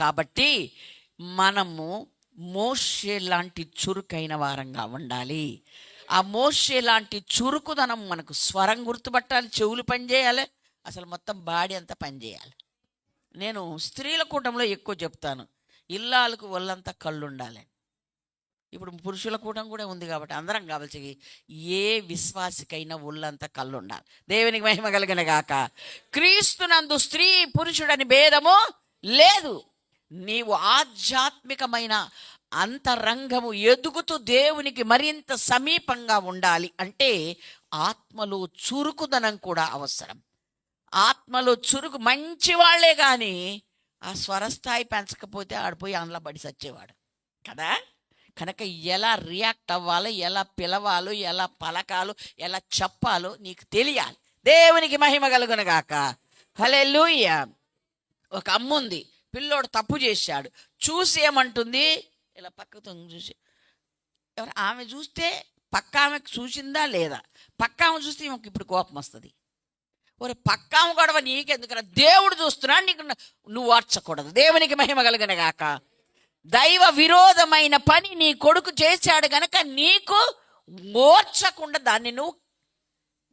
కాబట్టి మనము మోషే లాంటి చురుకైన వారంగా ఉండాలి. ఆ మోషే లాంటి చురుకుదనం మనకు స్వరం గుర్తుపట్టాలి, చెవులు పనిచేయాలి, అసలు మొత్తం బాడీ అంతా పనిచేయాలి. నేను స్త్రీల కూటంలో ఎక్కువ చెప్తాను, ఇల్లాలకు ఒళ్ళంతా కళ్ళు ఉండాలి. ఇప్పుడు పురుషుల కూటం కూడా ఉంది కాబట్టి అందరం కావాల్సి ఏ విశ్వాసికైనా ఒళ్ళంతా కళ్ళు ఉండాలి. దేవునికి మహిమ కలిగిన గాక. క్రీస్తునందు స్త్రీ పురుషుడని భేదము లేదు. నీవు ఆధ్యాత్మికమైన అంతరంగము ఎదుగుతూ దేవునికి మరింత సమీపంగా ఉండాలి అంటే ఆత్మలో చురుకుదనం కూడా అవసరం. ఆత్మలో చురుకు మంచి వాళ్ళే కానీ ఆ స్వరస్థాయి పెంచకపోతే ఆడిపోయి అందులో పడి సచ్చేవాడు కదా. కనుక ఎలా రియాక్ట్ అవ్వాలో, ఎలా పిలవాలో, ఎలా పలకాలో, ఎలా చెప్పాలో నీకు తెలియాలి. దేవునికి మహిమ కలుగునగాక. హల్లెలూయా. ఒక అమ్మ ఉంది, పిల్లోడు తప్పు చేశాడు, చూసి ఏమంటుంది, ఇలా పక్కతో చూసి, ఎవరు ఆమె చూస్తే పక్క ఆమెకు చూసిందా లేదా, పక్క ఆమె చూస్తే ఈమెకు ఇప్పుడు కోపం వస్తుంది. ఒరే పక్క ఆమె గొడవ నీకెందుకురా, దేవుడు చూస్తున్నాడు, నీకు నువ్వు వార్చకూడదు. దేవునికి మహిమ కలుగునగాక. దైవ విరోధమైన పని నీ కొడుకు చేశాడు గనక నీకు ఓర్చకుండా దాన్ని నువ్వు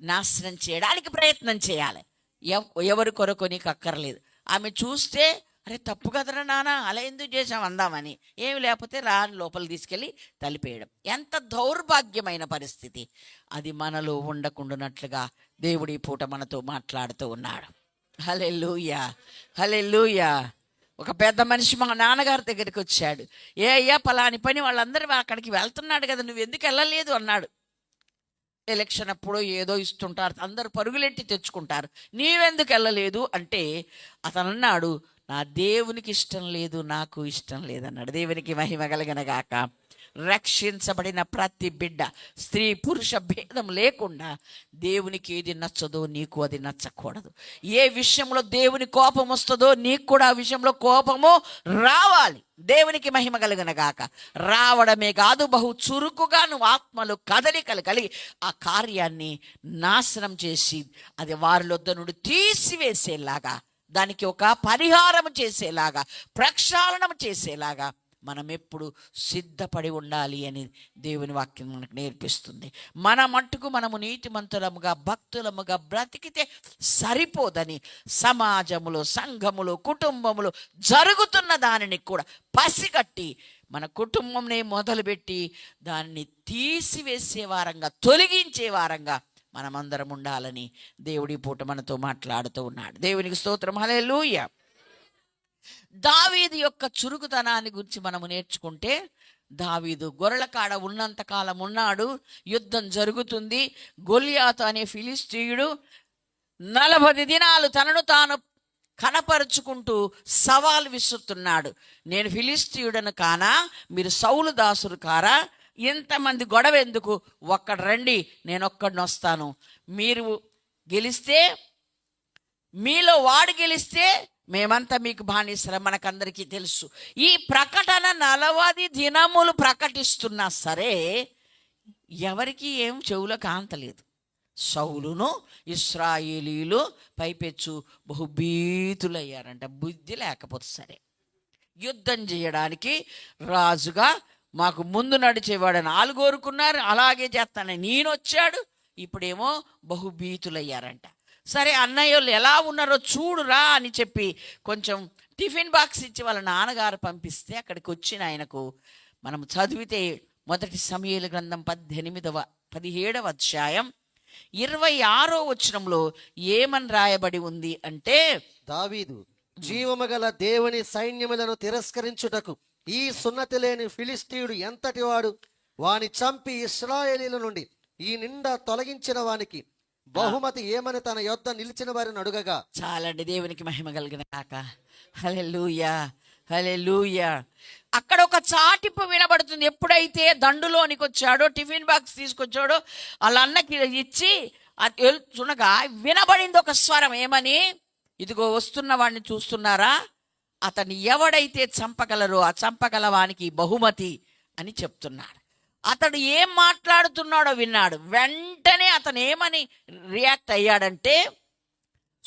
నాశనం చేయడానికి ప్రయత్నం చేయాలి. ఎవరి కొరకు నీకు అక్కర్లేదు. ఆమె చూస్తే అరే తప్పు కదరా నాన్న, అలా ఎందుకు చేసాం అందామని, ఏమి లేకపోతే లోపల తీసుకెళ్ళి తలిపేయడం. ఎంత దౌర్భాగ్యమైన పరిస్థితి. అది మనలో ఉండకుండానట్లుగా దేవుడి పూట మనతో మాట్లాడుతూ ఉన్నాడు. హల్లెలూయా, హల్లెలూయా. ఒక పెద్ద మనిషి మా నాన్నగారి దగ్గరికి వచ్చాడు. ఏ అయ్యా పలాని పని వాళ్ళందరూ అక్కడికి వెళ్తున్నాడు కదా, నువ్వు ఎందుకు వెళ్ళలేదు అన్నాడు. ఎలక్షన్ అప్పుడు ఏదో ఇస్తుంటారు, అందరు పరుగులెట్టి తెచ్చుకుంటారు, నీవెందుకు వెళ్ళలేదు అంటే అతను అన్నాడు, నా దేవునికి ఇష్టం లేదు, నాకు ఇష్టం లేదన్నాడు. దేవునికి మహిమ కలుగునగాక. రక్షించబడిన ప్రతి బిడ్డ స్త్రీ పురుష భేదం లేకుండా దేవునికి ఏది నచ్చదో నీకు అది నచ్చకూడదు. ఏ విషయంలో దేవుని కోపం వస్తుందో నీకు కూడా ఆ విషయంలో కోపము రావాలి. దేవునికి మహిమ కలుగునగాక. రావడమే కాదు, బహు చురుకుగా నువ్వు ఆత్మలు కదలికలు కలిగి ఆ కార్యాన్ని నాశనం చేసి అది వారిలో నుండి తీసివేసేలాగా, దానికి ఒక పరిహారం చేసేలాగా, ప్రక్షాళనం చేసేలాగా మనం ఎప్పుడు సిద్ధపడి ఉండాలి అని దేవుని వాక్యం మనకు నేర్పిస్తుంది. మన మట్టుకు మనము నీతిమంతులముగా భక్తులముగా బ్రతికితే సరిపోదని సమాజములో, సంఘములో, కుటుంబములో జరుగుతున్న దానిని కూడా పసిగట్టి మన కుటుంబంనే మొదలుపెట్టి దాన్ని తీసివేసే వారంగా, తొలగించే వారంగా మనమందరం ఉండాలని దేవుడి పూట మనతో మాట్లాడుతూ ఉన్నాడు. దేవునికి స్తోత్రం. హల్లెలూయా. దావీదు యొక్క చురుకుతనాన్ని గురించి మనము నేర్చుకుంటే, దావీదు గొర్రెల కాడ ఉన్నంతకాలం ఉన్నాడు, యుద్ధం జరుగుతుంది. గొలియాతు అనే ఫిలిష్తీయుడు 40 దినాలు తనను తాను కనపరుచుకుంటూ సవాల్ విసురుతున్నాడు. నేను ఫిలిష్తీయుడను కానా, మీరు సౌలు దాసుడు కారా, ఇంతమంది గొడవ ఎందుకు, ఒక్కడు రండి, నేను ఒక్కడిని వస్తాను, మీరు గెలిస్తే, మీలో వాడు గెలిస్తే మేమంతా మీకు బానిసలం, మనకందరికీ తెలుసు. ఈ ప్రకటన 40 దినములు ప్రకటిస్తున్నా సరే ఎవరికి ఏం చెవులో కాంతలేదు. సౌలును ఇశ్రాయేలీలు పైపెచ్చు బహుభీతులయ్యారంట. బుద్ధి లేకపోతే సరే, యుద్ధం చేయడానికి రాజుగా మాకు ముందు నడిచేవాడని వాళ్ళు కోరుకున్నారు, అలాగే చేస్తానని నేను వచ్చాడు. ఇప్పుడేమో బహుభీతులయ్యారంట. సరే అన్నయ్య వాళ్ళు ఎలా ఉన్నారో చూడురా అని చెప్పి కొంచెం టిఫిన్ బాక్స్ ఇచ్చి వాళ్ళ నాన్నగారు పంపిస్తే అక్కడికి వచ్చిన ఆయనకు మనం చదివితే 1 సమూయేలు గ్రంథం 17వ అధ్యాయం 26వ వచనంలో ఏమని రాయబడి ఉంది అంటే, దావీదు జీవము గల దేవుని సైన్యములను తిరస్కరించుటకు ఈ సున్నతి లేని ఫిలిష్తీయుడు ఎంతటి వాడు, వాని చంపి ఇశ్రాయేలీల నుండి ఈ నిండా తొలగించిన వానికి బహుమతి ఏమని తన యొద్ద నిలిచిన వారిని అడుగగా. చాలండి. దేవునికి మహిమ కలిగిన కాక. హల్లెలూయా, హల్లెలూయా. అక్కడ ఒక చాటింపు వినబడుతుంది. ఎప్పుడైతే దండులోనికి వచ్చాడో, టిఫిన్ బాక్స్ తీసుకొచ్చాడో, వాళ్ళ అన్నకి ఇచ్చి వెళ్తుండగా వినబడింది ఒక స్వరం. ఏమని? ఇదిగో వస్తున్న వాడిని చూస్తున్నారా, అతన్ని ఎవడైతే చంపగలరో ఆ చంపగల వానికి బహుమతి అని చెప్తున్నాడు. అతడు ఏం మాట్లాడుతున్నాడో విన్నాడు. వెంటనే అతను ఏమని రియాక్ట్ అయ్యాడంటే,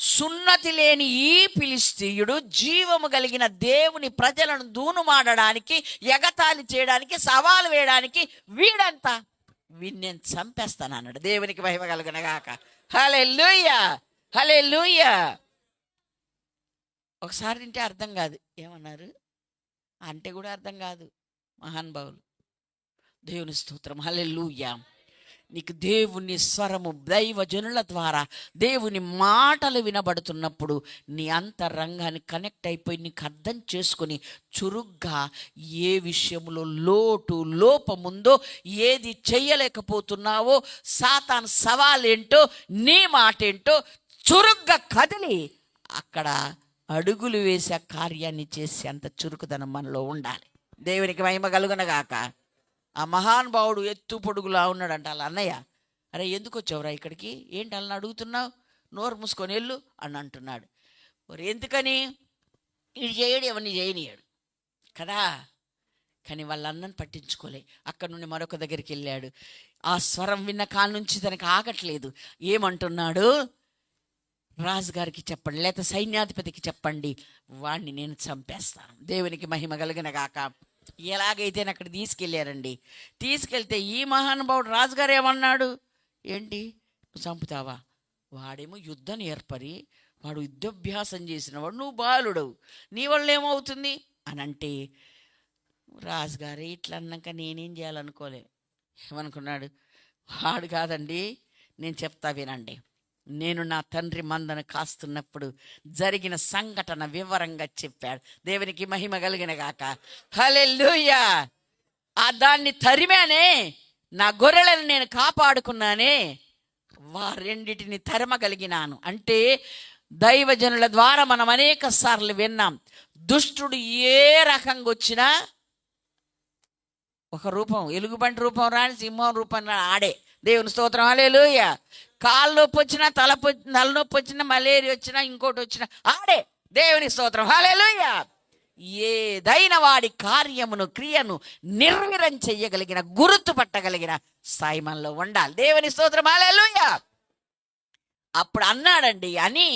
సున్నతి లేని ఈ ఫిలిష్తీయుడు జీవము కలిగిన దేవుని ప్రజలను దూనుమాడడానికి, ఎగతాళి చేయడానికి, సవాలు వేయడానికి వీడంతా వీడిని నేను చంపేస్తాను అన్నాడు. దేవునికి మహిమ కలుగునగాక. హల్లెలూయా, హల్లెలూయా. ఒకసారి వింటే అర్థం కాదు, ఏమన్నారు అంటే కూడా అర్థం కాదు. మహానుభావులు, దేవుని స్తోత్రం. హల్లెలూయా. నీకు దేవుని స్వరము దైవజనుల ద్వారా దేవుని మాటలు వినబడుతున్నప్పుడు నీ అంతరంగాన్ని కనెక్ట్ అయిపోయి నీకు అర్థం చేసుకొని చురుగ్గా ఏ విషయంలో లోపముందో, ఏది చెయ్యలేకపోతున్నావో, సాతాను సవాలేంటో, నీ మాట ఏంటో చురుగ్గా కదిలి అక్కడ అడుగులు వేసే కార్యాన్ని చేసే అంత చురుకుదనం మనలో ఉండాలి. దేవునికి మహిమ కలుగునగాక. ఆ మహానుభావుడు ఎత్తు పొడుగులా ఉన్నాడంట. అలా అన్నయ్య, అరే ఎందుకు వచ్చావురా ఇక్కడికి, ఏంటి అలా అడుగుతున్నావు, నోరు మూసుకొని వెళ్ళు అని అంటున్నాడు. మరి ఎందుకని, ఇది చేయడు, ఎవరిని చేయనియాడు కదా. కానీ వాళ్ళ అన్నని పట్టించుకోలే. అక్కడ నుండి మరొక దగ్గరికి వెళ్ళాడు. ఆ స్వరం విన్న కాళ్ళ నుంచి తనకు ఆగట్లేదు. ఏమంటున్నాడు, రాజుగారికి చెప్పండి, లేకపోతే సైన్యాధిపతికి చెప్పండి, వాడిని నేను చంపేస్తాను. దేవునికి మహిమ కలిగినగాక. ఎలాగైతే అక్కడ తీసుకెళ్ళారండి. తీసుకెళ్తే ఈ మహానుభావుడు రాజుగారు ఏమన్నాడు, ఏంటి నువ్వు చంపుతావా, వాడేమో యుద్ధం ఏర్పరి, వాడు యుద్ధాభ్యాసం చేసినవాడు, నువ్వు బాలుడవు, నీ వల్ల ఏమవుతుంది అని అంటే, రాజుగారు ఇట్లా అన్నాక నేనేం చేయాలనుకోలే. ఏమనుకున్నాడు, వాడు కాదండి, నేను చెప్తా వినండి. నేను నా తండ్రి మందను కాస్తున్నప్పుడు జరిగిన సంఘటన వివరంగా చెప్పాడు. దేవునికి మహిమ కలిగిన గాక. హల్లెలూయా. ఆ దాన్ని తరిమానే, నా గొర్రెలను నేను కాపాడుకున్నానే, వారెండిటిని తరమగలిగినాను. అంటే దైవజనుల ద్వారా మనం అనేక సార్లు విన్నాం, దుష్టుడు ఏ రకంగా వచ్చినా ఒక రూపం, ఎలుగుబంటి రూపం రాని, సింహం రూపం రాని ఆడే. దేవుని స్తోత్రం. హల్లెలూయా. కాళ్ళు నొప్పి వచ్చినా, తలనొప్పి వచ్చినా, మలేరియా వచ్చినా, ఇంకోటి వచ్చినా ఆడే. దేవుని స్తోత్రం. హల్లెలూయా. ఏదైనా వాడి కార్యమును, క్రియను నిర్వీర్యం చెయ్యగలిగిన, గుర్తుపట్టగలిగిన స్థాయి మనలో ఉండాలి. దేవుని స్తోత్రం. హల్లెలూయా. అప్పుడు అన్నాడండి, అని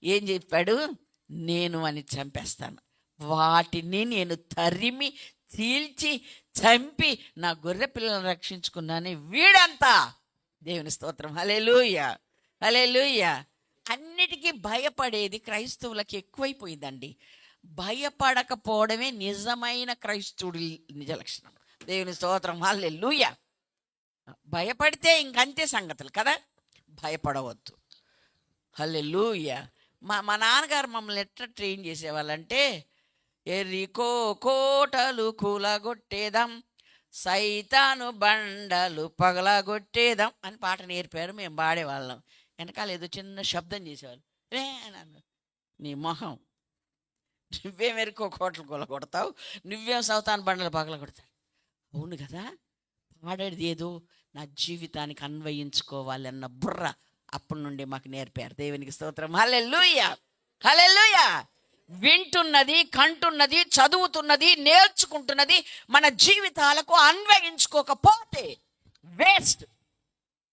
ఏం చెప్పాడు, నేను అని చంపేస్తాను, వాటిని నేను తరిమి చీల్చి చంపి నా గొర్రె పిల్లలను రక్షించుకున్నాను వీడంతా. దేవుని స్తోత్రం. హల్లెలూయా, హల్లెలూయా. అన్నిటికీ భయపడేది క్రైస్తవులకు ఎక్కువైపోయిందండి. భయపడకపోవడమే నిజమైన క్రైస్తవుడి నిజ లక్షణం. దేవుని స్తోత్రం. హల్లెలూయా. భయపడితే ఇంకంతే సంగతులు కదా, భయపడవద్దు. హల్లెలూయా. మా నాన్నగారు మమ్మల్ని ఎట్లా ట్రైన్ చేసేవాళ్ళంటే, ఎరికో కోటలు కూలగొట్టేదాం, సైతాను బండలు పగలగొట్టేదాం అని పాట నేర్పారు. మేము పాడేవాళ్ళం. వెనకాల ఏదో చిన్న శబ్దం చేసేవాళ్ళు. నన్ను, నీ మొహం, నువ్వేం ఎరుకో కోటలు కూలగొడతావు, నువ్వేం సైతాను బండలు పగలగొడతావు. అవును కదా, పాడేది ఏదో నా జీవితానికి అన్వయించుకోవాలన్న బుర్ర అప్పటి నుండి మాకు నేర్పారు. దేవునికి స్తోత్రం. హల్లెలూయా, హల్లెలూయా. వింటున్నది, కంటున్నది, చదువుతున్నది, నేర్చుకుంటున్నది మన జీవితాలకు అన్వయించుకోకపోతే వేస్ట్.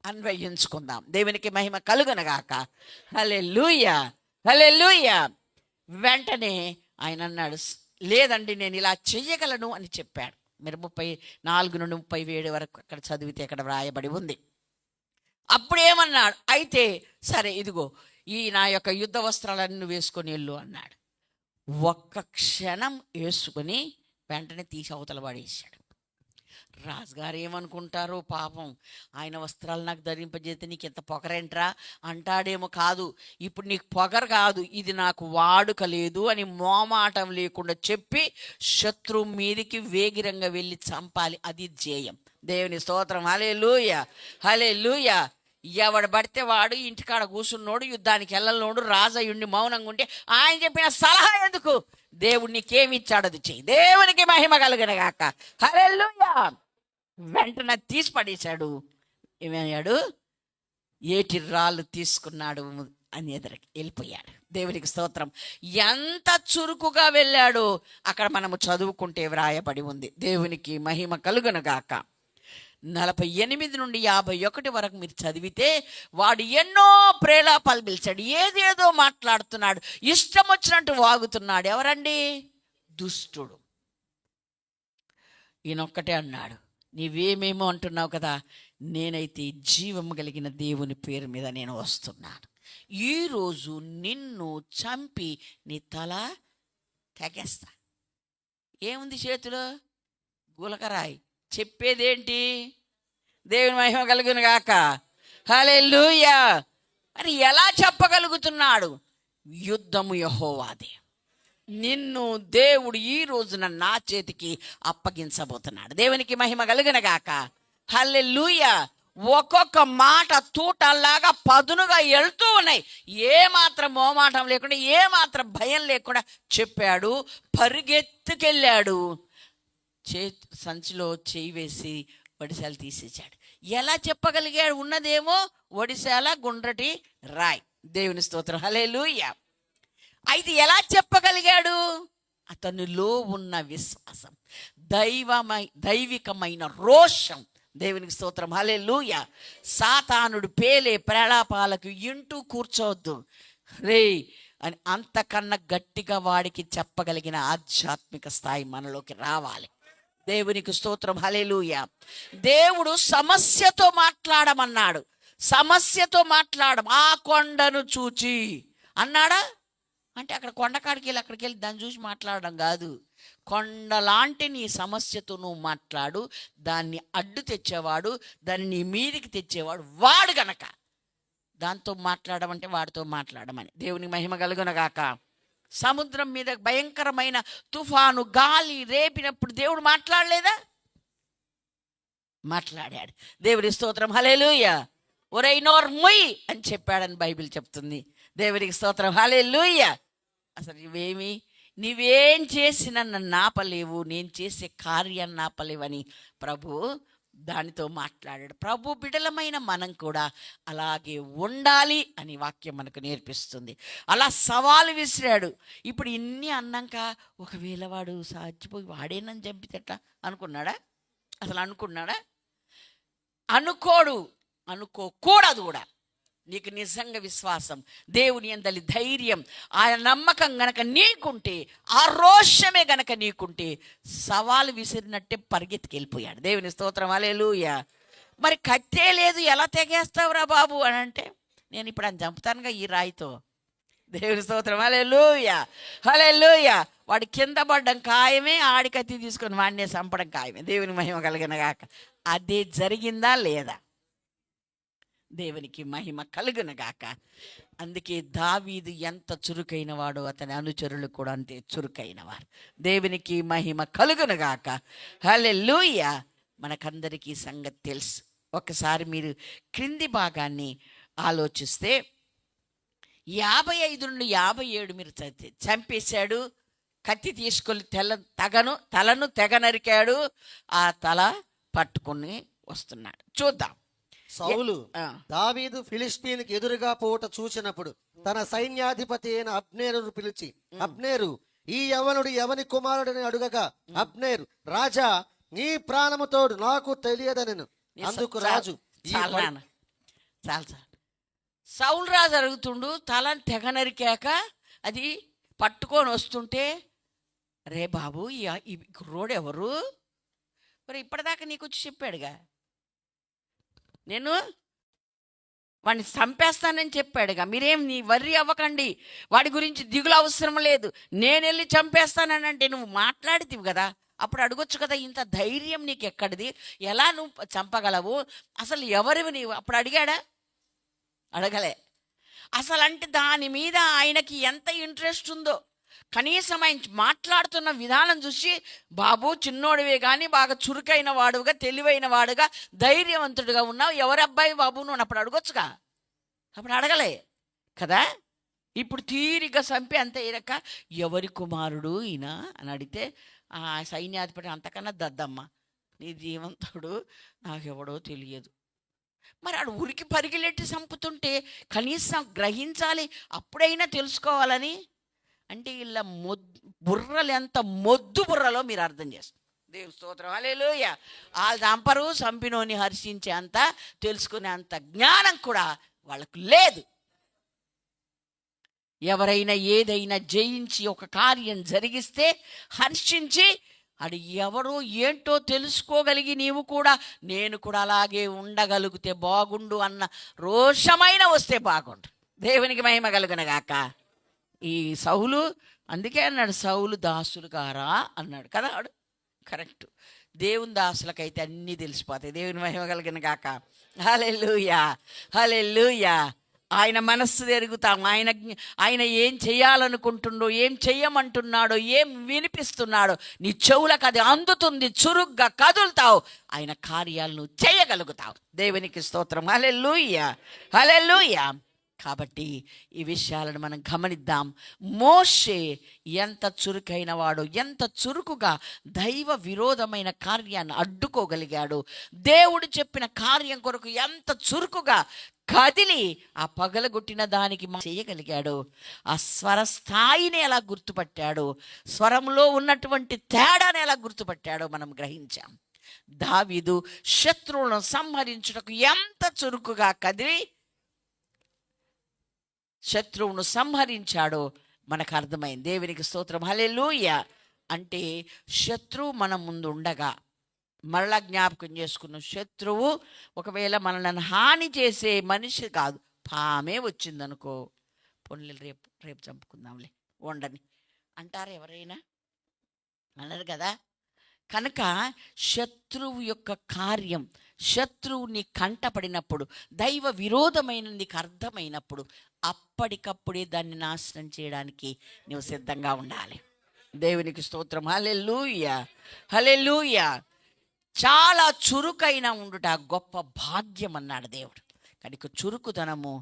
అన్వయించుకుందాం. దేవునికి మహిమ కలుగునగాక. హల్లెలూయా, హల్లెలూయా. వెంటనే ఆయన అన్నాడు, లేదండి నేను ఇలా చెయ్యగలను అని చెప్పాడు. మీరు 34 నుండి 37 వరకు అక్కడ చదివితే అక్కడ వ్రాయబడి ఉంది. అప్పుడు ఏమన్నాడు, అయితే సరే ఇదిగో ఈ నా యొక్క యుద్ధ వస్త్రాలన్నీ వేసుకొని వెళ్ళు అన్నాడు. ఒక్క క్షణం వేసుకొని వెంటనే తీసి అవతల పడేసాడు. రాజుగారు ఏమనుకుంటారో పాపం, ఆయన వస్త్రాలు నాకు ధరింపజేస్తే నీకు ఎంత పొగరేంట్రా అంటాడేమో. కాదు, ఇప్పుడు నీకు పొగరు కాదు, ఇది నాకు వాడుక లేదు అని మోమాటం లేకుండా చెప్పి శత్రువు మీదికి వేగిరంగా వెళ్ళి చంపాలి. అది ధ్యేయం. దేవుని స్తోత్రం. హల్లెలూయా, హల్లెలూయా. ఎవడు పడితే వాడు ఇంటికాడ కూర్చున్నోడు, యుద్ధానికి వెళ్ళనోడు, రాజయ్యుండి మౌనంగా ఉంటే ఆయన చెప్పిన సలహా ఎందుకు, దేవుడు నీకేమి ఇచ్చాడు అది చెయ్యి. దేవునికి మహిమ కలుగునగాక. హల్లెలూయా. వెంటనే తీసి పడేశాడు. ఏమయ్యాడు, ఏటి రాళ్ళు తీసుకున్నాడు అని ఎదురుకి వెళ్ళిపోయాడు. దేవునికి స్తోత్రం. ఎంత చురుకుగా వెళ్ళాడో అక్కడ మనము చదువుకుంటే వ్రాయబడి ఉంది. దేవునికి మహిమ కలుగునగాక. 48 నుండి 51 వరకు మీరు చదివితే వాడు ఎన్నో ప్రేలాపాలు పిలిచాడు, ఏదేదో మాట్లాడుతున్నాడు, ఇష్టం వచ్చినట్టు వాగుతున్నాడు. ఎవరండి? దుష్టుడు. ఈయనొక్కటే అన్నాడు, నీవేమేమో అంటున్నావు కదా, నేనైతే జీవము కలిగిన దేవుని పేరు మీద నేను వస్తున్నాను. ఈరోజు నిన్ను చంపి నీ తల తెగేస్తా. ఏముంది చేతిలో? గులకరాయి. చెప్పేదేంటి? దేవుని మహిమ కలుగును గాక. హల్లెలూయా. మరి ఎలా చెప్పగలుగుతున్నాడు? యుద్ధము యెహోవాది, నిన్ను దేవుడు ఈ రోజున నా చేతికి అప్పగించబోతున్నాడు. దేవునికి మహిమ కలుగును గాక. హల్లెలూయా. ఒక్కొక్క మాట తూటల్లాగా పదునుగా వెళ్తూ ఉన్నాయి. ఏమాత్రం మోమాటం లేకుండా, ఏమాత్రం భయం లేకుండా చెప్పాడు. పరిగెత్తుకెళ్ళాడు. సంచిలో చేయి వేసి ఒడిశాలు తీసేశాడు. ఎలా చెప్పగలిగాడు? ఉన్నదేమో ఒడిశాల గుండ్రటి రాయ్. దేవుని స్తోత్రం. హల్లెలూయా. అయితే ఎలా చెప్పగలిగాడు? అతనిలో ఉన్న విశ్వాసం, దైవికమైన రోషం. దేవునికి స్తోత్రం. హల్లెలూయా. సాతానుడు పేలే ప్రలాపాలకు ఇంటూ కూర్చోవద్దు రే అని అంతకన్నా గట్టిగా వాడికి చెప్పగలిగిన ఆధ్యాత్మిక స్థాయి మనలోకి రావాలి. దేవునికి స్తోత్రం. హల్లెలూయా. దేవుడు సమస్యతో మాట్లాడమన్నాడు. సమస్యతో ఆ కొండను చూచి అన్నాడా? అంటే అక్కడ కొండకాడికి వెళ్ళి అక్కడికి వెళ్ళి దాన్ని చూసి మాట్లాడడం కాదు. కొండలాంటి నీ సమస్యతో నువ్వు మాట్లాడు. దాన్ని అడ్డు తెచ్చేవాడు, దాన్ని నీ మీదికి తెచ్చేవాడు వాడు గనక దాంతో మాట్లాడమంటే వాడితో మాట్లాడమని. దేవునికి మహిమ కలుగునగాక. సముద్రం మీద భయంకరమైన తుఫాను గాలి రేపినప్పుడు దేవుడు మాట్లాడలేదా? మాట్లాడాడు. దేవుడి స్తోత్రం. హల్లెలూయా. ఒరేయ్ నోరు ముయ్ అని చెప్పాడని బైబిల్ చెప్తుంది. దేవుడికి స్తోత్రం. హల్లెలూయా. అసలు నీవేం చేసినా నన్ను ఆపలేవు, నేను చేసే కార్యాన్ని ఆపలేవని ప్రభు దానితో మాట్లాడాడు. ప్రభు బిడలమైన మనం కూడా అలాగే ఉండాలి అని వాక్యం మనకు నేర్పిస్తుంది. అలా సవాలు విసిరాడు. ఇప్పుడు ఇన్ని అన్నాక ఒకవేళ వాడు సాధ్యపోయి వాడేనని చంపితే ఎట్లా అనుకున్నాడా? అసలు అనుకున్నాడా? అనుకోకూడదు కూడా. నీకు నిజంగా విశ్వాసం, దేవుని యందలి ధైర్యం, ఆయన నమ్మకం గనక నీకుంటే, ఆ రోషమే గనక నీకుంటే సవాలు విసిరినట్టే పరిగెత్తుకెళ్ళిపోయాడు. దేవుని స్తోత్రం. హల్లెలూయా. మరి కత్తే లేదు, ఎలా తెగేస్తావురా బాబు అని అంటే, నేను ఇప్పుడు ఆయన చంపుతానుగా ఈ రాయితో. దేవుని స్తోత్రం. హల్లెలూయా. హల్లెలూయా. వాడు కింద పడ్డం ఖాయమే, ఆడి కత్తి తీసుకొని వాడినే చంపడం ఖాయమే. దేవుని మహిమ కలిగినగాక. అదే జరిగిందా లేదా? దేవునికి మహిమ కలుగునగాక. అందుకే దావీదు ఎంత చురుకైన వాడో అతని అనుచరులు కూడా అంతే చురుకైన వారు. దేవునికి మహిమ కలుగునగాక. హల్లెలూయా. మనకందరికీ సంగతి తెలుసు. ఒకసారి మీరు క్రింది భాగాన్ని ఆలోచిస్తే 55 నుండి 57 మీరు చంపేశాడు. కత్తి తీసుకొని తలను తెగ నరికాడు. ఆ తల పట్టుకొని వస్తున్నాడు. చూద్దాం. సౌలు దావీదు ఫిలిష్తీయునికి ఎదురుగా పోవుట చూసినప్పుడు తన సైన్యాధిపతి అయిన అబ్నేరును పిలిచి, అబ్నేరు, ఈ యవనుడు ఎవని కుమారుడని అడుగగా, అబ్నేరు, రాజా, నీ ప్రాణముతోడు నాకు తెలియదనెను. అందుకు రాజు, చాలు సౌలు రాజు అడుగుతుండు. తలని తెగ నరికాక అది పట్టుకొని వస్తుంటే, రే బాబు ఈ రోడ్ ఎవరు? మరి ఇప్పటిదాకా నీకు వచ్చి చెప్పాడుగా, నేను వాడిని చంపేస్తానని చెప్పాడుగా. మీరేం నీ వర్రీ అవ్వకండి, వాడి గురించి దిగులు అవసరం లేదు, నేను వెళ్ళి చంపేస్తానని అంటే నువ్వు మాట్లాడితివి కదా. అప్పుడు అడగొచ్చు కదా, ఇంత ధైర్యం నీకు ఎక్కడిది? ఎలా నువ్వు చంపగలవు? అసలు ఎవరివి నీవు? అప్పుడు అడిగాడా? అడగలే. అసలు అంటే దాని మీద ఆయనకి ఎంత ఇంట్రెస్ట్ ఉందో. కనీసం ఆయన మాట్లాడుతున్న విధానం చూసి, బాబు చిన్నోడివే కానీ బాగా చురుకైన వాడుగా, తెలివైన వాడుగా, ధైర్యవంతుడిగా ఉన్నావు, ఎవరబ్బాయి బాబు నువ్వు అప్పుడు అడగొచ్చుగా. అప్పుడు అడగలే కదా. ఇప్పుడు తీరిగ్గా చంపి అంతే ఇరక, ఎవరి కుమారుడు ఈయన అని అడిగితే ఆ సైన్యాధిపతి, అంతకన్నా దద్దమ్మ, నీ జీవంతుడు నాకెవడో తెలియదు. మరి ఆడు ఉరికి పరిగిలెట్టి చంపుతుంటే కనీసం గ్రహించాలి, అప్పుడైనా తెలుసుకోవాలని. అంటే ఇలా బుర్రలు ఎంత మొద్దు బుర్రలో మీరు అర్థం చేస్తారు. దేవుని స్తోత్రం, హల్లెలూయా. వాళ్ళు చంపరు, చంపినోని హర్షించే అంత, తెలుసుకునే అంత జ్ఞానం కూడా వాళ్ళకు లేదు. ఎవరైనా ఏదైనా జయించి ఒక కార్యం జరిగిస్తే హర్షించి అది ఎవరో ఏంటో తెలుసుకోగలిగి నీవు కూడా నేను కూడా అలాగే ఉండగలిగితే బాగుండు అన్న రోషమైన వస్తే బాగుండు. దేవునికి మహిమ కలుగునగాక. ఈ సౌలు అందుకే అన్నాడు, సౌలు దాసులు గారా అన్నాడు కదా. వాడు కరెక్ట్. దేవుని దాసులకైతే అన్నీ తెలిసిపోతాయి. దేవుని మహిమ కలుగునగాక. హల్లెలూయా, హల్లెలూయా. ఆయన మనస్సు ఎరుగుతాం. ఆయన ఏం చేయాలనుకుంటుండో, ఏం చెయ్యమంటున్నాడో, ఏం వినిపిస్తున్నాడో నీ చెవులకు అది అందుతుంది. చురుగ్గా కదులుతావు, ఆయన కార్యాలను చేయగలుగుతావు. దేవునికి స్తోత్రం, హల్లెలూయా, హల్లెలూయా. కాబట్టి ఈ విషయాలను మనం గమనిద్దాం. మోషే ఎంత చురుకైన వాడు, ఎంత చురుకుగా దైవ విరోధమైన కార్యాన్ని అడ్డుకోగలిగాడు. దేవుడు చెప్పిన కార్యం కొరకు ఎంత చురుకుగా కదిలి ఆ పగలగొట్టిన దానికి చేయగలిగాడు. ఆ స్వర స్థాయిని ఎలా గుర్తుపట్టాడు, స్వరంలో ఉన్నటువంటి తేడాని ఎలా గుర్తుపట్టాడో మనం గ్రహించాం. దావీదు శత్రువులను సంహరించుటకు ఎంత చురుకుగా కదిలి శత్రువును సంహరించాడో మనకు అర్థమైంది. దేవునికి స్తోత్రం, హల్లెలూయా. అంటే శత్రువు మన ముందు ఉండగా మరలా జ్ఞాపకం చేసుకున్న శత్రువు ఒకవేళ మనల్ని హాని చేసే మనిషి కాదు, పామే వచ్చిందనుకో, పొన్నులు రేపు చంపుకుందాంలే వండని అంటారు ఎవరైనా, అన్నారు కదా. కనుక శత్రువు యొక్క కార్యం, శత్రువుని కంటపడినప్పుడు, దైవ విరోధమైన నీకు అర్థమైనప్పుడు అప్పటికప్పుడే దాన్ని నాశనం చేయడానికి నువ్వు సిద్ధంగా ఉండాలి. దేవునికి స్తోత్రం, హల్లెలూయా, హల్లెలూయా. చాలా చురుకైన ఉండుట గొప్ప భాగ్యం అన్నాడు దేవుడు. కనుక చురుకుదనము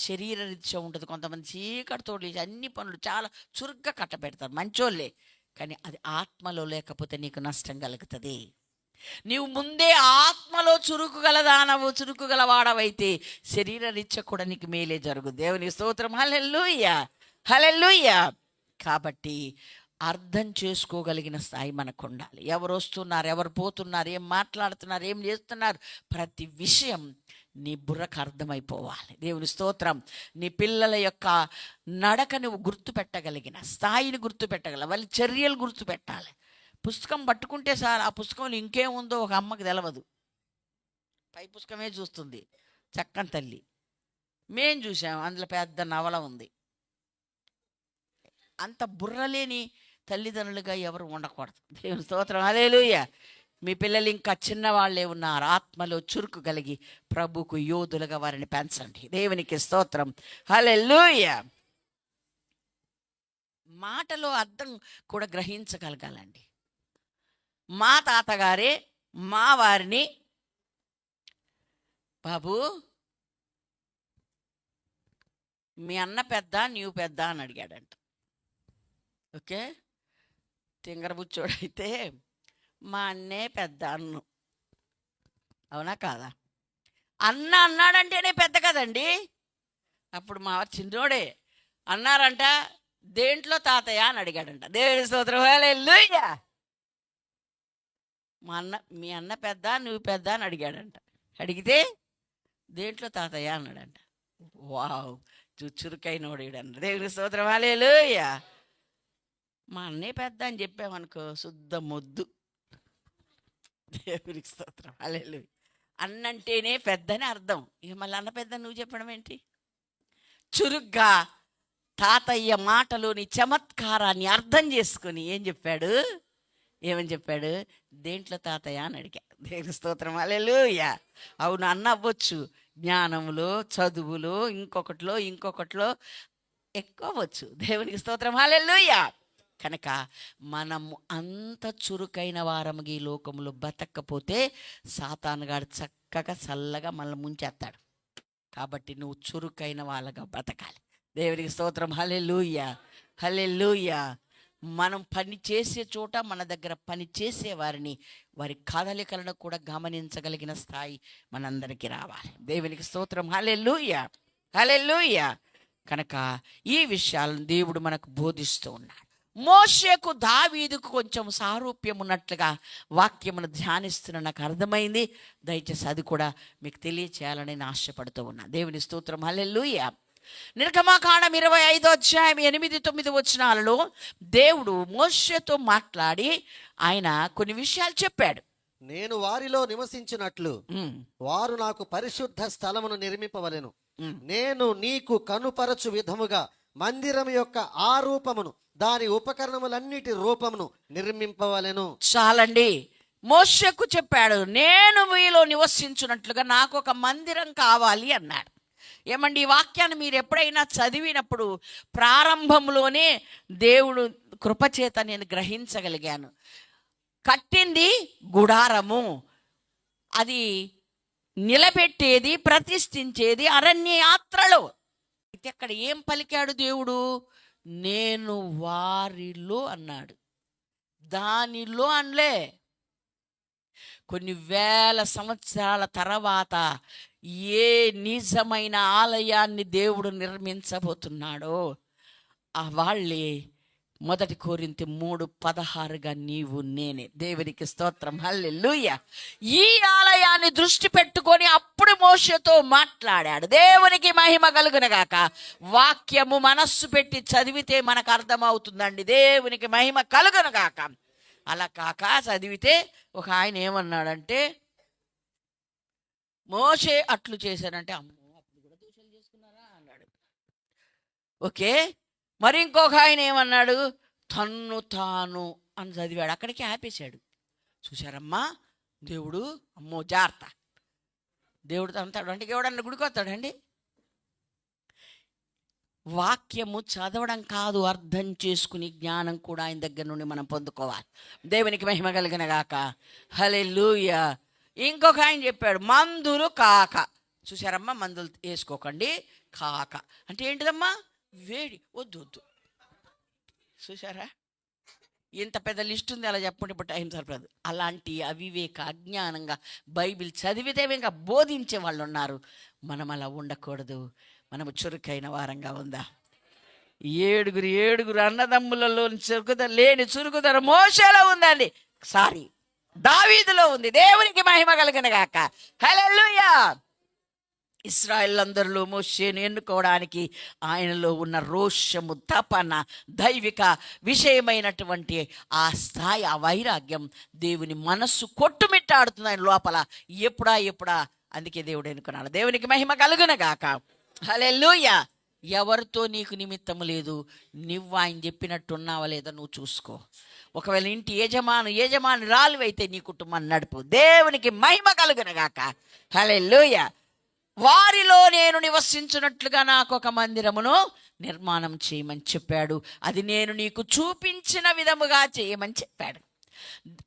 శరీరరీత్యా ఉంటుంది. కొంతమంది చీకటితో అన్ని పనులు చాలా చురుగ్గా కట్టబెడతారు, మంచోళ్ళే. కానీ అది ఆత్మలో లేకపోతే నీకు నష్టం కలుగుతుంది. నీవు ముందే ఆత్మలో చురుకు గలదానవు, చురుకు గలవాడవైతే శరీరరీత్యా కూడా నీకు మేలే జరుగుతుంది. దేవునికి స్తోత్రం, హల్లెలూయా, హల్లెలూయా. కాబట్టి అర్థం చేసుకోగలిగిన స్థాయి మనకు ఉండాలి. ఎవరు వస్తున్నారు, ఎవరు పోతున్నారు, ఏం మాట్లాడుతున్నారు, ఏం చేస్తున్నారు, ప్రతి విషయం నీ బుర్రకు అర్థమైపోవాలి. దేవుని స్తోత్రం. నీ పిల్లల యొక్క నడక నువ్వు గుర్తుపెట్టగలిగిన స్థాయిని గుర్తుపెట్టగల, వాళ్ళ చర్యలు గుర్తుపెట్టాలి. పుస్తకం పట్టుకుంటే సార్ ఆ పుస్తకంలో ఇంకేముందో ఒక అమ్మకి తెలవదు, పై పుస్తకమే చూస్తుంది. చక్కని తల్లి మేం చూసాం, అందులో పెద్ద నవల ఉంది. అంత బుర్రలేని తల్లిదండ్రులుగా ఎవరు ఉండకూడదు. దేవుని స్తోత్రం, హల్లెలూయా. మీ పిల్లలు ఇంకా చిన్నవాళ్లే ఉన్నారు, ఆత్మలో చురుకు కలిగి ప్రభుకు యోధులుగా వారిని పెంచండి. దేవునికి స్తోత్రం, హల్లెలూయా. మాటలో అర్థం కూడా గ్రహించగలగాలండి. మా తాతగారే మా వారిని, బాబు మీ అన్న పెద్ద నీవు పెద్ద అని అడిగాడంట. ఓకే, తింగరబుచ్చోడైతే మా అన్నే పెద్ద అన్ను, అవునా కాదా? అన్న అన్నాడంటేనే పెద్ద కదండి. అప్పుడు మా చిన్నోడే అన్నారంట, దేంట్లో తాతయ్య అని అడిగాడంట. దేవుని స్తోత్రం, హల్లెలూయా. మీ అన్న పెద్ద నువ్వు పెద్ద అని అడిగాడంట. అడిగితే దేంట్లో తాతయ్య అన్నాడంట. వావ్, చురుకైనోడీడన్న. దేవుని స్తోత్రం, హల్లెలూయా. మా అన్నే పెద్ద అని చెప్పామనుకో శుద్ధ మొద్దు. దేవునికి స్తోత్రం, హల్లెలూయా. అన్నంటేనే పెద్దని అర్థం. ఇక మళ్ళీ అన్న పెద్ద నువ్వు చెప్పడం ఏంటి? చురుగ్గా తాతయ్య మాటలోని చమత్కారాన్ని అర్థం చేసుకుని ఏం చెప్పాడు, ఏమని చెప్పాడు? దేంట్లో తాతయ్య అని అడిగా. దేవుని స్తోత్రం, హల్లెలూయా. అవును, అన్న అవ్వచ్చు, జ్ఞానంలో, చదువులో, ఇంకొకటిలో ఎక్కువ అవ్వచ్చు. దేవునికి స్తోత్రం, హల్లెలూయా. కనుక మనము అంత చురుకైన వారముగా ఈ లోకంలో బతకపోతే సాతానుగాడు చక్కగా చల్లగా మనల్ని ముంచేస్తాడు. కాబట్టి నువ్వు చురుకైన వాళ్ళగా బతకాలి. దేవునికి స్తోత్రం, హల్లెలూయా, హల్లెలూయా. మనం పని చేసే చోట మన దగ్గర పని చేసే వారిని, వారి కదలికలను కూడా గమనించగలిగిన స్థాయి మనందరికీ రావాలి. దేవునికి స్తోత్రం, హల్లెలూయా, హల్లెలూయా. కనుక ఈ విషయాలను దేవుడు మనకు బోధిస్తూ ఉన్నాడు. మోషేకు దావీదుకు కొంచెం సారూప్యం ఉన్నట్లుగా వాక్యమును ధ్యానిస్తున్న నాకు అర్థమైంది. దయచేసి అది కూడా మీకు తెలియచేయాలని నేను ఆశపడుతూ ఉన్నా. దేవుని స్తోత్రం, హల్లెలూయా. నిర్గమకాండం 25వ అధ్యాయం 8-9 వచనాలలో దేవుడు మోషేతో మాట్లాడి ఆయన కొన్ని విషయాలు చెప్పాడు. నేను వారిలో నివసించినట్లు వారు నాకు పరిశుద్ధ స్థలమును నిర్మింపవలెను. నేను నీకు కనుపరచు విధముగా మందిరం యొక్క ఆ రూపమును దాని ఉపకరణములన్నిటి రూపమును నిర్మింపవలెను. చాలండి. మోషేకు చెప్పాడు, నేను మీలో నివసించున్నట్లుగా నాకు ఒక మందిరం కావాలి అన్నాడు. ఏమండి, ఈ వాక్యాన్ని మీరు ఎప్పుడైనా చదివినప్పుడు ప్రారంభంలోనే దేవుడు కృపచేత నేను గ్రహించగలిగాను. కట్టింది గుడారము, అది నిలబెట్టేది ప్రతిష్ఠించేది అరణ్య యాత్రలో. అయితే అక్కడ ఏం పలికాడు దేవుడు? నేను వారిలో అన్నాడు, దానిలో అనలే. కొన్ని వేల సంవత్సరాల తర్వాత ఏ నిజమైన ఆలయాన్ని దేవుడు నిర్మించబోతున్నాడో ఆ వాళ్ళే 1 కొరింథీ 3:16 నీవు నేనే. దేవునికి స్తోత్రం, హల్లెలూయా. ఈ ఆలయాన్ని దృష్టి పెట్టుకొని అప్పుడు మోషేతో మాట్లాడాడు. దేవునికి మహిమ కలుగునగాక. వాక్యము మనస్సు పెట్టి చదివితే మనకు అర్థమవుతుందండి. దేవునికి మహిమ కలుగునగాక. అలా కాక చదివితే ఒక ఆయన ఏమన్నాడంటే, మోషే అట్లు చేశానంటే, అమ్మో అప్పుడు కూడా దోషాలు చేసుకున్నారా అన్నాడు. ఓకే, మరి ఇంకొక ఆయన ఏమన్నాడు, తన్ను తాను అని చదివాడు, అక్కడికి ఆపేశాడు. చూశారమ్మా, దేవుడు అమ్మో జాగ్రత్త, దేవుడు తంతాడు అంటే ఎవడన్నా గుడికొస్తాడండి? వాక్యము చదవడం కాదు, అర్థం చేసుకుని జ్ఞానం కూడా ఆయన దగ్గర నుండి మనం పొందుకోవాలి. దేవునికి మహిమ కలిగిన గాక, హల్లెలూయా. ఇంకొక ఆయన చెప్పాడు, మందులు కాక. చూసారమ్మా, మందులు వేసుకోకండి, కాక అంటే ఏంటిదమ్మా? వేడి, వద్దు వద్దు. చూసారా, ఇంత పెద్ద లిస్ట్ ఉంది, అలా చెప్పండి, ఇప్పుడు టైం సరిపడదు. అలాంటి అవివేక అజ్ఞానంగా బైబిల్ చదివితే ఇంకా బోధించే వాళ్ళు ఉన్నారు. మనం అలా ఉండకూడదు. మనము చురుకైన వారంగా ఉందా? ఏడుగురు అన్నదమ్ములలో లేని చురుకుదల మోషేలో ఉందండి. సారీ, దావీదులో ఉంది. దేవునికి మహిమ కలిగిన గాక, హల్లెలూయా. ఇశ్రాయేలందరిలో మోషేను ఎన్నుకోవడానికి ఆయనలో ఉన్న రోషము, తపన, దైవిక విషయమైనటువంటి ఆ స్థాయి, ఆ వైరాగ్యం దేవుని మనస్సు కొట్టుమిట్టాడుతుంది ఆయన లోపల. ఎప్పుడా అందుకే దేవుడు ఎన్నుకున్నాడు. దేవునికి మహిమ కలుగున గాక, హల్లెలూయా. ఎవరితో నీకు నిమిత్తము లేదు, నువ్వు ఆయన చెప్పినట్టు ఉన్నావా లేదా నువ్వు చూసుకో. ఒకవేళ ఇంటి యజమాని రాలువైతే నీ కుటుంబాన్ని నడుపు. దేవునికి మహిమ కలుగునగాక, హల్లెలూయా. వారిలో నేను నివసించున్నట్లుగా నాకు ఒక మందిరమును నిర్మాణం చేయమని చెప్పాడు. అది నేను నీకు చూపించిన విధముగా చేయమని చెప్పాడు.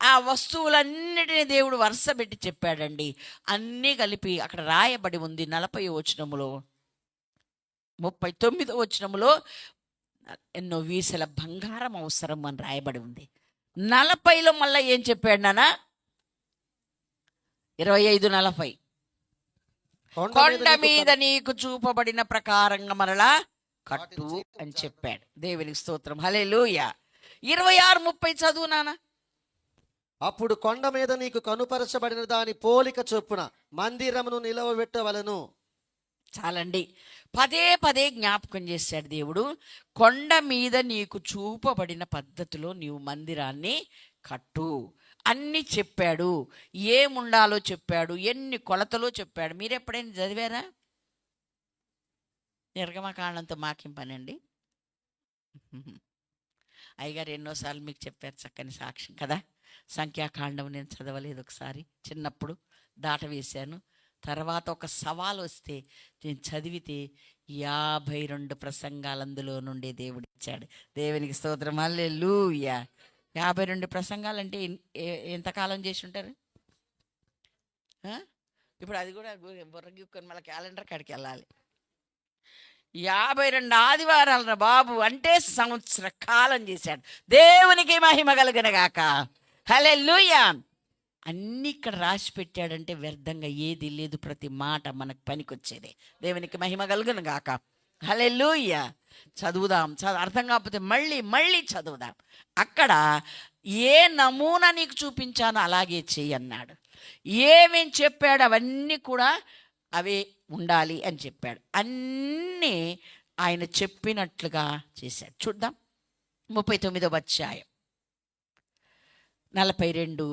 ఆ వస్తువులన్నిటినీ దేవుడు వరుస పెట్టి చెప్పాడండి. అన్నీ కలిపి అక్కడ రాయబడి ఉంది. 40వ వచనములో, 39వ వచనములో ఎన్నో వీసల బంగారం అవసరం అని రాయబడి ఉంది. 40లో మళ్ళీ ఏం చెప్పాడు నాన్న? 25:40 కొండ మీద నీకు చూపబడిన ప్రకారంగా మరలా కట్టు అని చెప్పాడు. దేవునికి స్తోత్రం, హల్లెలూయా. 26:30 చదువు నాన్న. అప్పుడు కొండ మీద నీకు కనుపరచబడిన దాని పోలిక చొప్పున మందిరమును నిలవబెట్టవలెను. చాలండి, పదే జ్ఞాపకం చేశాడు దేవుడు. కొండ మీద నీకు చూపబడిన పద్ధతిలో నీవు మందిరాన్ని కట్టు అన్ని చెప్పాడు. ఏముండాలో చెప్పాడు, ఎన్ని కొలతలో చెప్పాడు. మీరు ఎప్పుడైనా చదివారా? నిర్గమకాండంతో మాకేం పని అండి? అయ్యగారు ఎన్నోసార్లు మీకు చెప్పారు, చక్కని సాక్ష్యం కదా. సంఖ్యాకాండం నేను చదవలేదు, ఒకసారి చిన్నప్పుడు దాటవేశాను. తర్వాత ఒక సవాల్ వస్తే నేను చదివితే 52 ప్రసంగాలు అందులో నుండి దేవుడు ఇచ్చాడు. దేవునికి స్తోత్రం, హల్లెలూయా. 52 ప్రసంగాలు అంటే ఎంతకాలం చేసి ఉంటారు? ఇప్పుడు అది కూడా బుర్రగిక్కుని మళ్ళీ క్యాలెండర్ కాడికి వెళ్ళాలి. 52 ఆదివారాలు రా బాబు అంటే సంవత్సర కాలం చేశాడు. దేవునికి మహిమ కలుగునగాక, హల్లెలూయా. అన్నీ ఇక్కడ రాసి పెట్టాడంటే వ్యర్థంగా ఏది లేదు. ప్రతి మాట మనకు పనికొచ్చేదే. దేవునికి మహిమ కలుగునగాక, హల్లెలూయా. చదువుదాం. అర్థం కాకపోతే మళ్ళీ మళ్ళీ చదువుదాం. అక్కడ ఏ నమూనా నీకు చూపించానో అలాగే చెయ్యి అన్నాడు. ఏమేం చెప్పాడు అవన్నీ కూడా అవే ఉండాలి అని చెప్పాడు. అన్నీ ఆయన చెప్పినట్లుగా చేశాడు. చూద్దాం 39వ అధ్యాయం 42,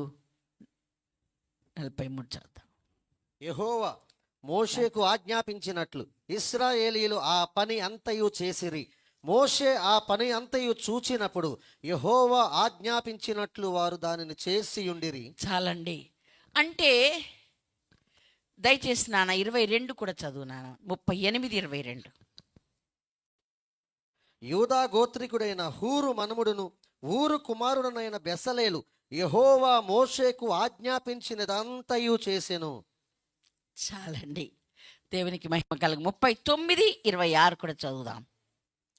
43 చదువుతాం. యెహోవా మోషేకు ఆజ్ఞాపించినట్లు ఇశ్రాయేలీయులు ఆ పని అంతయు చేసిరి. మోషే ఆ పని అంతయు చూచినప్పుడు యెహోవా ఆజ్ఞాపించినట్లు వారు దానిని చేసి ఉండిరి. చాలండి. అంటే దయచేసి నాన్న 22 కూడా చదువు నాన్న. 38, 22. యూదా గోత్రికుడైన హూరు మనుమడును ఊరు కుమారుడనైన బెసలేలు యెహోవా మోషేకు ఆజ్ఞాపించినదంతయు చేసెను. చాలండి. దేవునికి మహిమ కలుగు. 39, 26 కూడా చదువుదాం.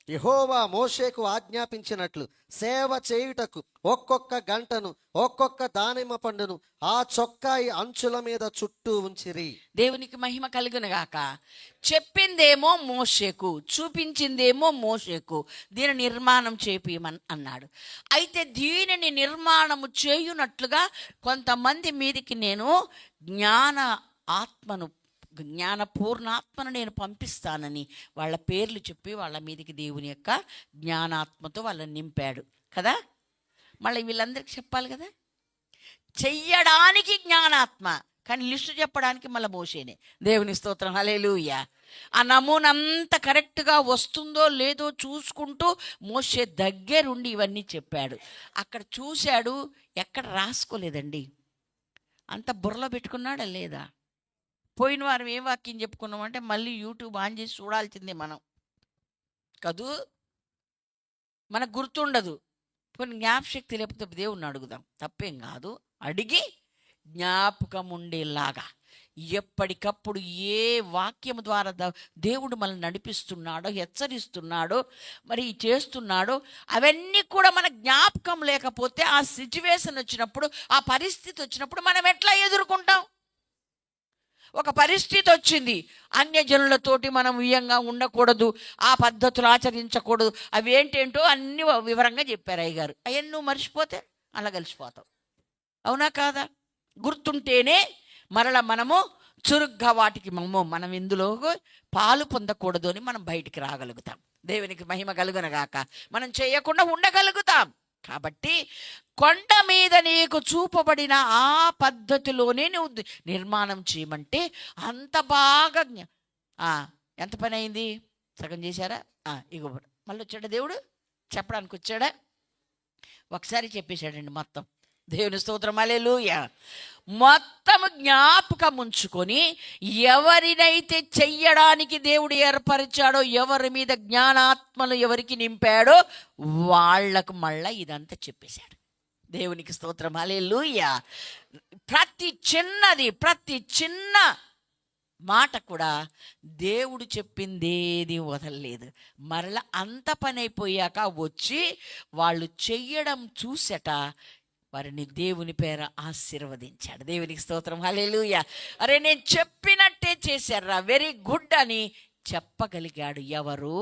యెహోవా మోషేకు ఆజ్ఞాపించినట్లు సేవ చేయుటకు ఒక్కొక్క గంటను ఒక్కొక్క దానిమ్మ పండును ఆ చొక్కాయి అంచుల మీద చుట్టూ ఉంచిరి. దేవునికి మహిమ కలుగునుగాక. చెప్పిందేమో మోషేకు, చూపించిందేమో మోషేకు. దీని నిర్మాణం చేపియమని అన్నాడు. అయితే దీనిని నిర్మాణము చేయునట్లుగా కొంతమంది మీదికి నేను జ్ఞానపూర్ణాత్మను నేను పంపిస్తానని వాళ్ళ పేర్లు చెప్పి వాళ్ళ మీదకి దేవుని యొక్క జ్ఞానాత్మతో వాళ్ళని నింపాడు కదా. మళ్ళీ వీళ్ళందరికీ చెప్పాలి కదా. చెయ్యడానికి జ్ఞానాత్మ, కానీ లిస్టు చెప్పడానికి మళ్ళీ మోషేనే. దేవుని స్తోత్రం, హల్లెలూయా. ఆ నమూనంతా కరెక్ట్గా వస్తుందో లేదో చూసుకుంటూ మోషే దగ్గరుండి ఇవన్నీ చెప్పాడు. అక్కడ చూశాడు, ఎక్కడ రాసుకోలేదండి. అంత బుర్రలో పెట్టుకున్నాడా లేదా? పోయిన వారం ఏ వాక్యం చెప్పుకున్నామంటే మళ్ళీ యూట్యూబ్ ఆన్ చేసి చూడాల్సిందే మనం కదూ. మనకు గుర్తుండదు. కొన్ని జ్ఞాపశక్తి లేకపోతే దేవుణ్ణి అడుగుదాం, తప్పేం కాదు. అడిగి జ్ఞాపకం ఉండేలాగా ఎప్పటికప్పుడు ఏ వాక్యం ద్వారా దేవుడు మనల్ని నడిపిస్తున్నాడో, హెచ్చరిస్తున్నాడో, మరి చేస్తున్నాడో అవన్నీ కూడా మన జ్ఞాపకం లేకపోతే ఆ సిచ్యువేషన్ వచ్చినప్పుడు, ఆ పరిస్థితి వచ్చినప్పుడు మనం ఎట్లా ఎదుర్కొంటాం? ఒక పరిస్థితి వచ్చింది, అన్యజనులతోటి మనం వియంగా ఉండకూడదు, ఆ పద్ధతులు ఆచరించకూడదు, అవి ఏంటేంటో అన్ని వివరంగా చెప్పారు అయ్యగారు. అవన్నీ నువ్వు మర్చిపోతే అలా కలిసిపోతావు. అవునా కాదా? గుర్తుంటేనే మరలా మనము చురుగ్గా వాటికి మనం ఇందులో పాలు పొందకూడదు అని మనం బయటికి రాగలుగుతాం. దేవునికి మహిమ కలుగునగాక. మనం చేయకుండా ఉండగలుగుతాం. కాబట్టి కొండ మీద నీకు చూపబడిన ఆ పద్ధతిలోనే నువ్వు నిర్మాణం చేయమంటే అంత బాగా ఎంత పని అయింది? సగం చేశారా? ఇగో మళ్ళీ వచ్చాడా దేవుడు? చెప్పడానికి వచ్చాడా? ఒకసారి చెప్పేశాడండి మొత్తం. దేవుని స్తోత్రం, హల్లెలూయా. మొత్తం జ్ఞాపకం ఉంచుకొని ఎవరినైతే చెయ్యడానికి దేవుడు ఏర్పరిచాడో, ఎవరి మీద జ్ఞానాత్మలు ఎవరికి నింపాడో వాళ్లకు మళ్ళా ఇదంతా చెప్పేశాడు. దేవునికి స్తోత్రం, హల్లెలూయా. ప్రతి చిన్న మాట కూడా దేవుడు చెప్పిందేది వదలలేదు. మరలా అంత పని అయిపోయాక వచ్చి వాళ్ళు చెయ్యడం చూసట వారిని దేవుని పేర ఆశీర్వదించాడు. దేవునికి స్తోత్రం, హల్లెలూయా. అరే నేను చెప్పినట్టే చేశారా, వెరీ గుడ్ అని చెప్పగలిగాడు ఎవరు?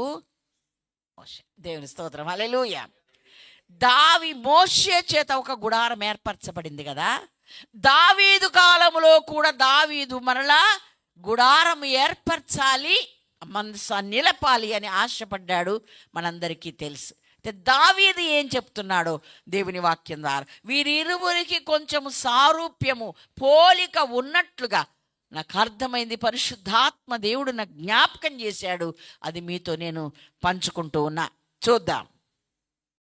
మోషే. దేవుని స్తోత్రం, హల్లెలూయా. మోషే చేత ఒక గుడారం ఏర్పరచబడింది కదా. దావీదు కాలంలో కూడా దావీదు మరలా గుడారం ఏర్పరచాలి, మనసు నిలపాలి అని ఆశపడ్డాడు. మనందరికీ తెలుసు. దావీదు ఏం చెప్తున్నాడో దేవుని వాక్యం ద్వారా, వీరిరువురికి కొంచెం సారూప్యము, పోలిక ఉన్నట్లుగా నాకు అర్థమైంది. పరిశుద్ధాత్మ దేవుడు నాకు జ్ఞాపకం చేశాడు. అది మీతో నేను పంచుకుంటూ ఉన్నా. చూద్దాం.